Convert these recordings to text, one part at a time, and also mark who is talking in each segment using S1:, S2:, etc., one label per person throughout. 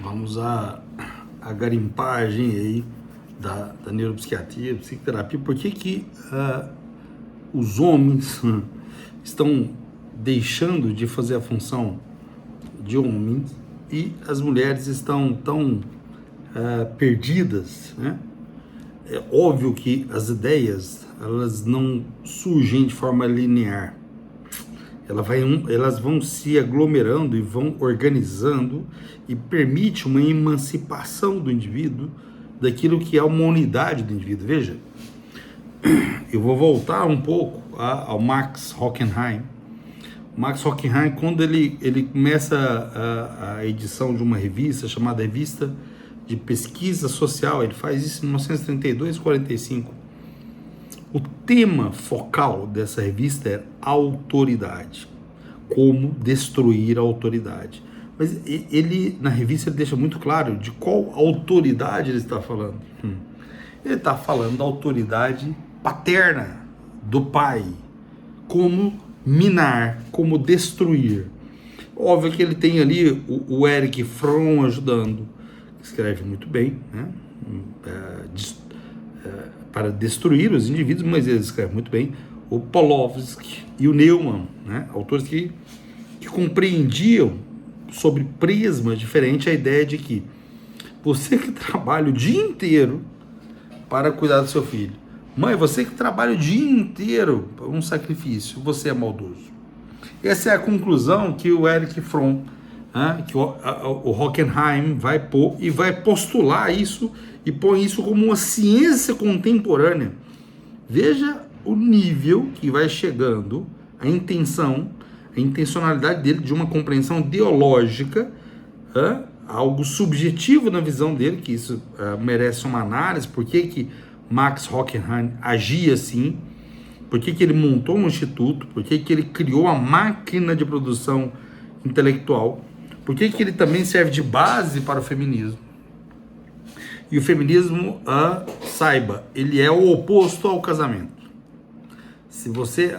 S1: Vamos a garimpagem aí da neuropsiquiatria, psicoterapia. Por que os homens estão deixando de fazer a função de homens e as mulheres estão tão perdidas, né? É óbvio que as ideias, elas não surgem de forma linear. Elas vão se aglomerando e vão organizando e permite uma emancipação do indivíduo daquilo que é uma unidade do indivíduo. Veja, eu vou voltar um pouco ao Max Hockenheim. O Max Hockenheim, quando ele começa a edição de uma revista chamada Revista de Pesquisa Social, ele faz isso em 1932, 45. O tema focal dessa revista é autoridade, como destruir a autoridade. Mas ele, na revista, ele deixa muito claro de qual autoridade ele está falando. Ele está falando da autoridade paterna, do pai, como minar, como destruir. Óbvio que ele tem ali o Erich Fromm ajudando, escreve muito bem, né? Para destruir os indivíduos, mas ele escreve muito bem, o Pawlowski e o Neumann, né? Autores que compreendiam sobre prismas diferentes a ideia de que você que trabalha o dia inteiro para cuidar do seu filho, mãe, você que trabalha o dia inteiro para um sacrifício, você é maldoso. Essa é a conclusão que o Erich Fromm, que o Hockenheim vai pôr e vai postular isso e põe isso como uma ciência contemporânea. Veja o nível que vai chegando, a intencionalidade dele de uma compreensão ideológica, algo subjetivo na visão dele, que isso merece uma análise. Por que Max Hockenheim agia assim? Por que ele montou um instituto? Por que ele criou a máquina de produção intelectual? Por que ele também serve de base para o feminismo? E o feminismo, saiba, ele é o oposto ao casamento. Se você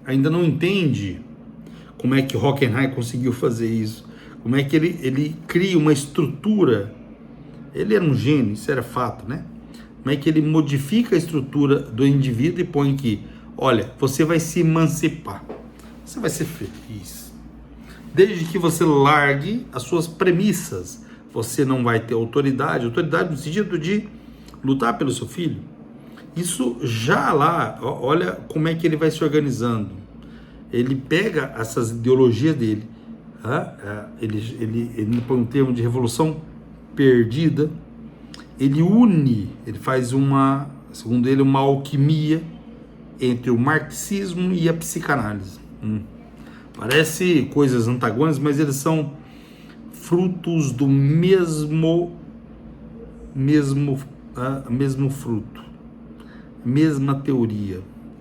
S1: ainda não entende como é que Hockenheim conseguiu fazer isso, como é que ele cria uma estrutura, ele era um gênio, isso era fato, né? Como é que ele modifica a estrutura do indivíduo e põe que, olha, você vai se emancipar, você vai ser feliz, desde que você largue as suas premissas. Você não vai ter autoridade no sentido de lutar pelo seu filho. Isso já lá, olha como é que ele vai se organizando. Ele pega essas ideologias dele, ele põe um termo de revolução perdida, ele une, ele faz segundo ele, uma alquimia entre o marxismo e a psicanálise. Parece coisas antagônicas, mas eles são frutos do mesmo fruto, mesma teoria.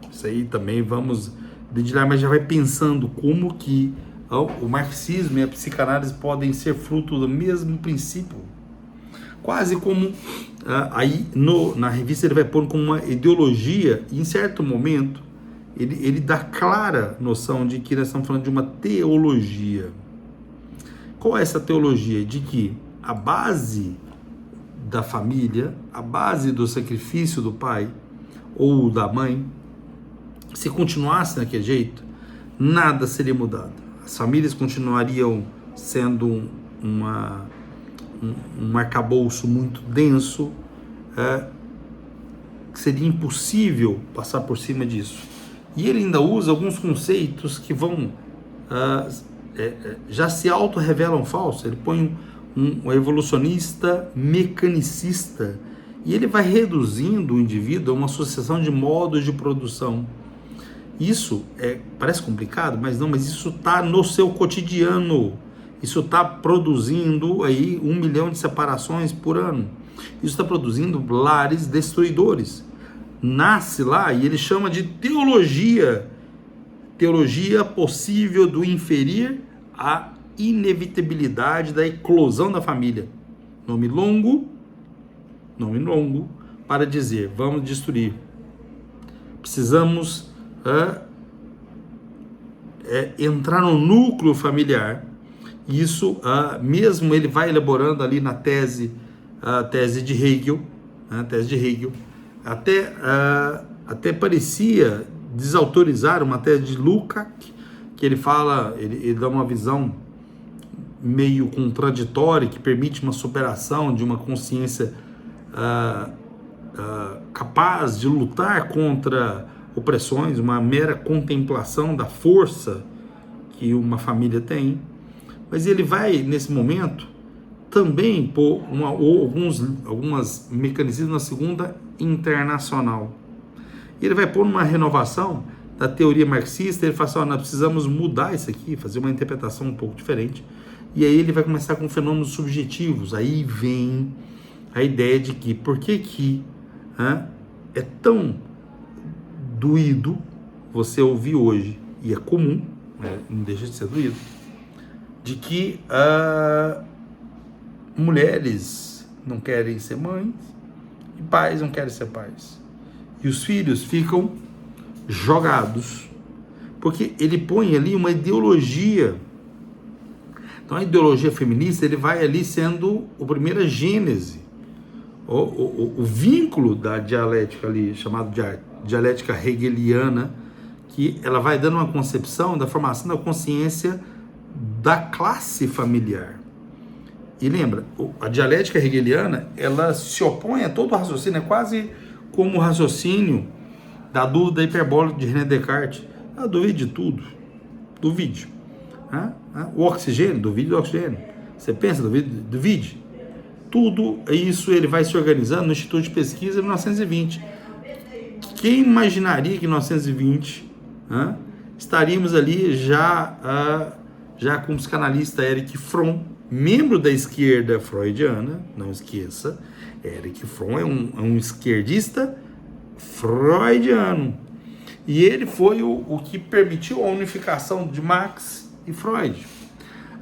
S1: Isso aí também vamos dedilhar, mas já vai pensando como que o marxismo e a psicanálise podem ser fruto do mesmo princípio. Quase como aí na revista ele vai pôr como uma ideologia, e em certo momento ele dá clara noção de que nós estamos falando de uma teologia. Qual é essa teologia? De que a base da família, a base do sacrifício do pai ou da mãe, se continuasse daquele jeito, nada seria mudado. As famílias continuariam sendo um arcabouço muito denso, que seria impossível passar por cima disso. E ele ainda usa alguns conceitos que vão já se auto-revelam falsos. Ele põe um evolucionista mecanicista e ele vai reduzindo o indivíduo a uma sucessão de modos de produção. Isso parece complicado, mas isso está no seu cotidiano. Isso está produzindo aí 1 milhão de separações por ano. Isso está produzindo lares destruidores. Nasce lá e ele chama de teologia possível do inferir a inevitabilidade da eclosão da família. Nome longo para dizer, vamos destruir. Precisamos entrar no núcleo familiar Isso, mesmo ele vai elaborando ali na tese, a tese de Hegel, né, a tese de Hegel, até parecia desautorizar uma tese de Lukács, que ele fala, ele dá uma visão meio contraditória, que permite uma superação de uma consciência capaz de lutar contra opressões, uma mera contemplação da força que uma família tem. Mas ele vai, nesse momento, também pôr alguns mecanismos na Segunda Internacional. Ele vai pôr uma renovação da teoria marxista. Ele fala assim, nós precisamos mudar isso aqui, fazer uma interpretação um pouco diferente. E aí ele vai começar com fenômenos subjetivos. Aí vem a ideia de que, por que é tão doído você ouvir hoje, e é comum, não deixa de ser doído, de que mulheres não querem ser mães e pais não querem ser pais. E os filhos ficam jogados, porque ele põe ali uma ideologia. Então a ideologia feminista, ele vai ali sendo a primeira gênese, o vínculo da dialética ali, chamado de dialética hegeliana, que ela vai dando uma concepção da formação da consciência da classe familiar. E lembra, a dialética hegeliana, ela se opõe a todo o raciocínio, é quase como o raciocínio da dúvida hiperbólica de René Descartes. Duvide de tudo, duvide. O oxigênio, duvide do oxigênio. Você pensa, duvide. Tudo isso ele vai se organizando no Instituto de Pesquisa em 1920. Quem imaginaria que em 1920 estaríamos ali já com o psicanalista Erich Fromm, membro da esquerda freudiana, não esqueça, Erich Fromm é um esquerdista freudiano. E ele foi o que permitiu a unificação de Marx e Freud.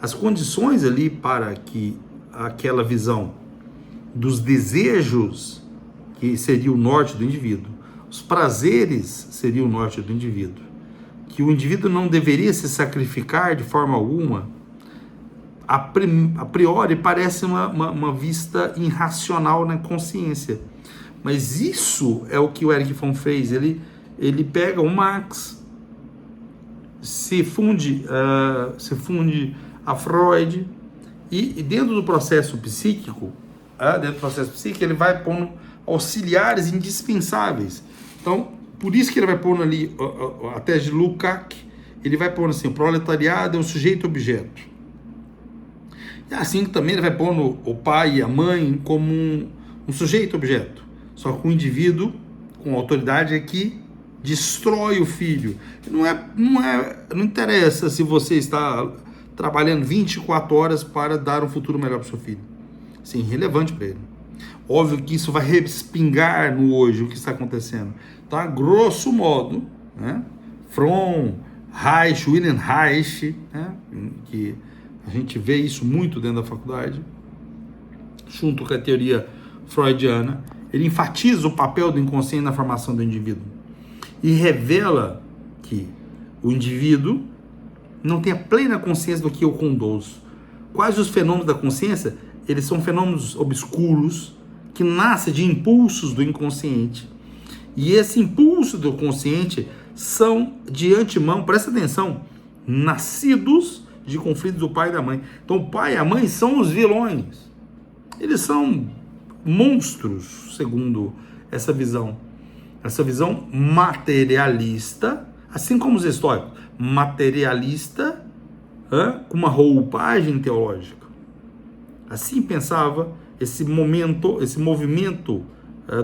S1: As condições ali para que aquela visão dos desejos, que seria o norte do indivíduo, os prazeres seria o norte do indivíduo, que o indivíduo não deveria se sacrificar de forma alguma, a priori parece uma vista irracional na consciência. Mas isso é o que o Erich Fromm fez. Ele pega o Marx, se funde a Freud, e dentro do processo psíquico, ele vai pondo auxiliares indispensáveis. Então, por isso que ele vai pondo ali a tese de Lukács, ele vai pondo assim, o proletariado é o sujeito-objeto. E assim também ele vai pondo o pai e a mãe como um sujeito-objeto. Só que o indivíduo, com autoridade, é que destrói o filho. Não interessa se você está trabalhando 24 horas para dar um futuro melhor para o seu filho. Isso é irrelevante para ele. Óbvio que isso vai respingar no hoje, o que está acontecendo. Então, a grosso modo, Fromm, Reich, Wilhelm Reich, que a gente vê isso muito dentro da faculdade, junto com a teoria freudiana, ele enfatiza o papel do inconsciente na formação do indivíduo e revela que o indivíduo não tem a plena consciência do que eu conduzo. Quais os fenômenos da consciência? Eles são fenômenos obscuros que nascem de impulsos do inconsciente. E esse impulso do consciente são, de antemão, presta atenção, nascidos de conflitos do pai e da mãe. Então o pai e a mãe são os vilões. Eles são monstros, segundo essa visão materialista, assim como os estoicos, materialista, com uma roupagem teológica. Assim pensava esse movimento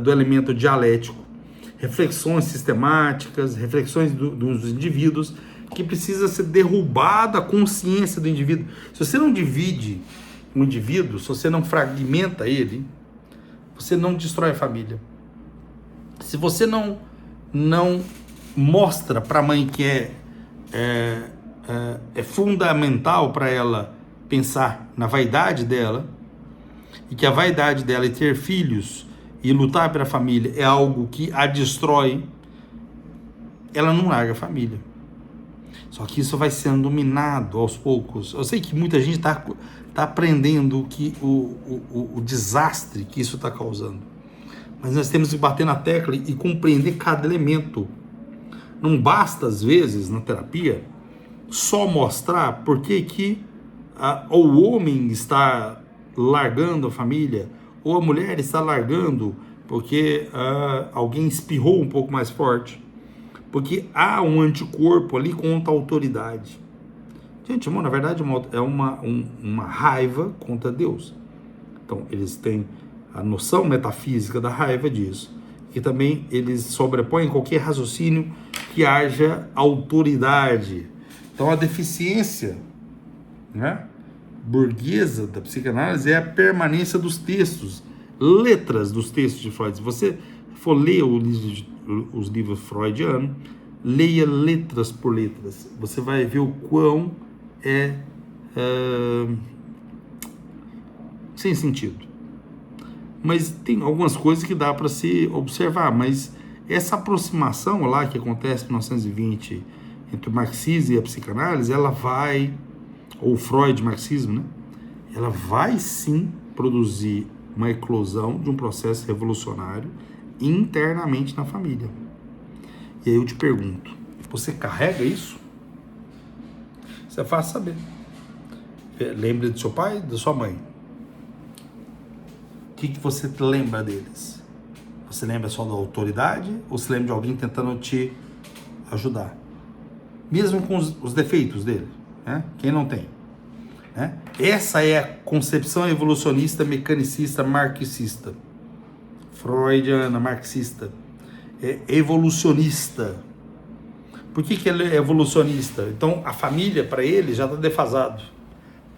S1: do elemento dialético, reflexões sistemáticas, reflexões dos indivíduos, que precisa ser derrubada a consciência do indivíduo. Se você não divide o indivíduo, se você não fragmenta ele, você não destrói a família. Se você não mostra para a mãe que é fundamental para ela pensar na vaidade dela, e que a vaidade dela é ter filhos e lutar pela família é algo que a destrói, ela não larga a família. Só que isso vai sendo dominado aos poucos. Eu sei que muita gente está aprendendo o desastre que isso está causando. Mas nós temos que bater na tecla e compreender cada elemento. Não basta, às vezes, na terapia, só mostrar por que o homem está largando a família, ou a mulher está largando porque alguém espirrou um pouco mais forte. Porque há um anticorpo ali contra a autoridade. Gente, na verdade é uma raiva contra Deus. Então, eles têm a noção metafísica da raiva disso. Que também eles sobrepõem qualquer raciocínio que haja autoridade. Então, a deficiência, né, burguesa da psicanálise é a permanência dos textos, letras dos textos de Freud. Se você for ler os livros freudianos, leia letras por letras. Você vai ver o quão sem sentido. Mas tem algumas coisas que dá para se observar, mas essa aproximação lá que acontece em 1920 entre o marxismo e a psicanálise, ela vai, ou Freud, marxismo, né? Ela vai sim produzir uma eclosão de um processo revolucionário internamente na família. E aí eu te pergunto, você carrega isso? Isso é fácil saber. Lembra do seu pai, da sua mãe? O que você lembra deles? Você lembra só da autoridade ou você lembra de alguém tentando te ajudar? Mesmo com os defeitos dele, né? Quem não tem? Né? Essa é a concepção evolucionista, mecanicista, marxista. Freudiana, marxista. É evolucionista. Por que ele é evolucionista? Então, a família, para ele, já está defasado.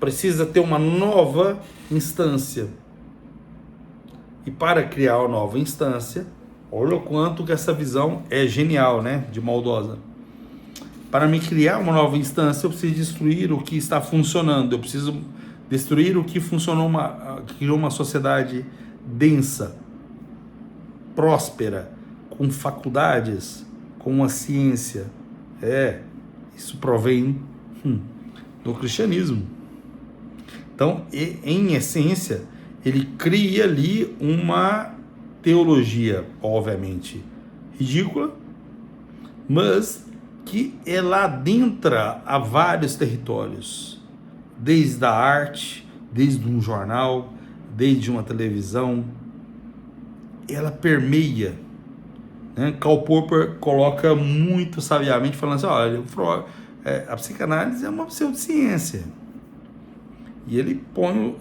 S1: Precisa ter uma nova instância. E para criar uma nova instância, olha o quanto que essa visão é genial, né? De maldosa. Para me criar uma nova instância, eu preciso destruir o que está funcionando. Eu preciso destruir o que funcionou, criou uma sociedade densa, próspera, com faculdades, com uma ciência. Isso provém do cristianismo. Então, em essência, ele cria ali uma teologia, obviamente, ridícula, mas que ela adentra a vários territórios, desde a arte, desde um jornal, desde uma televisão, ela permeia, né? Karl Popper coloca muito sabiamente, falando assim, olha, a psicanálise é uma pseudociência. E ele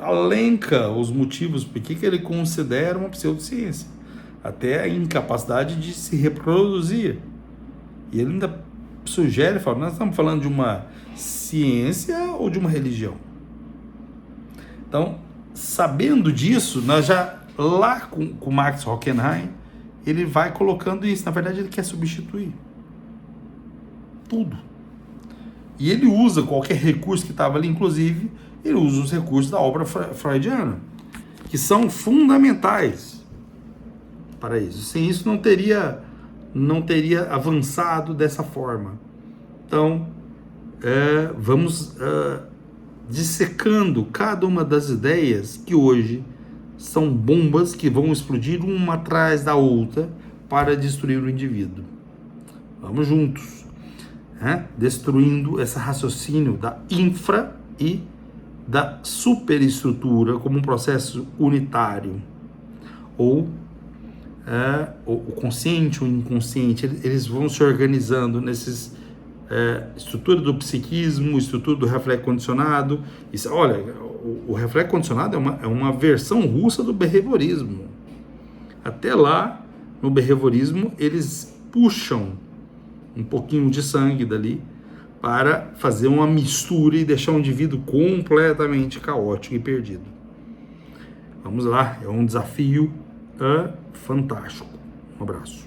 S1: elenca os motivos por que ele considera uma pseudociência. Até a incapacidade de se reproduzir. E ele ainda sugere, fala, nós estamos falando de uma ciência ou de uma religião? Então, sabendo disso, nós já, lá com Max Hockenheim, ele vai colocando isso. Na verdade, ele quer substituir tudo. E ele usa qualquer recurso que estava ali, inclusive, ele usa os recursos da obra freudiana, que são fundamentais para isso. Sem isso, não teria avançado dessa forma. Então, vamos dissecando cada uma das ideias que hoje são bombas que vão explodir uma atrás da outra para destruir o indivíduo. Vamos juntos, destruindo esse raciocínio da infra e da superestrutura como um processo unitário, ou o consciente ou inconsciente, eles vão se organizando nesses estrutura do psiquismo, estrutura do reflexo condicionado. Isso, olha, o reflexo condicionado é uma versão russa do behaviorismo. Até lá, no behaviorismo, eles puxam um pouquinho de sangue dali para fazer uma mistura e deixar o indivíduo completamente caótico e perdido. Vamos lá, é um desafio fantástico. Um abraço.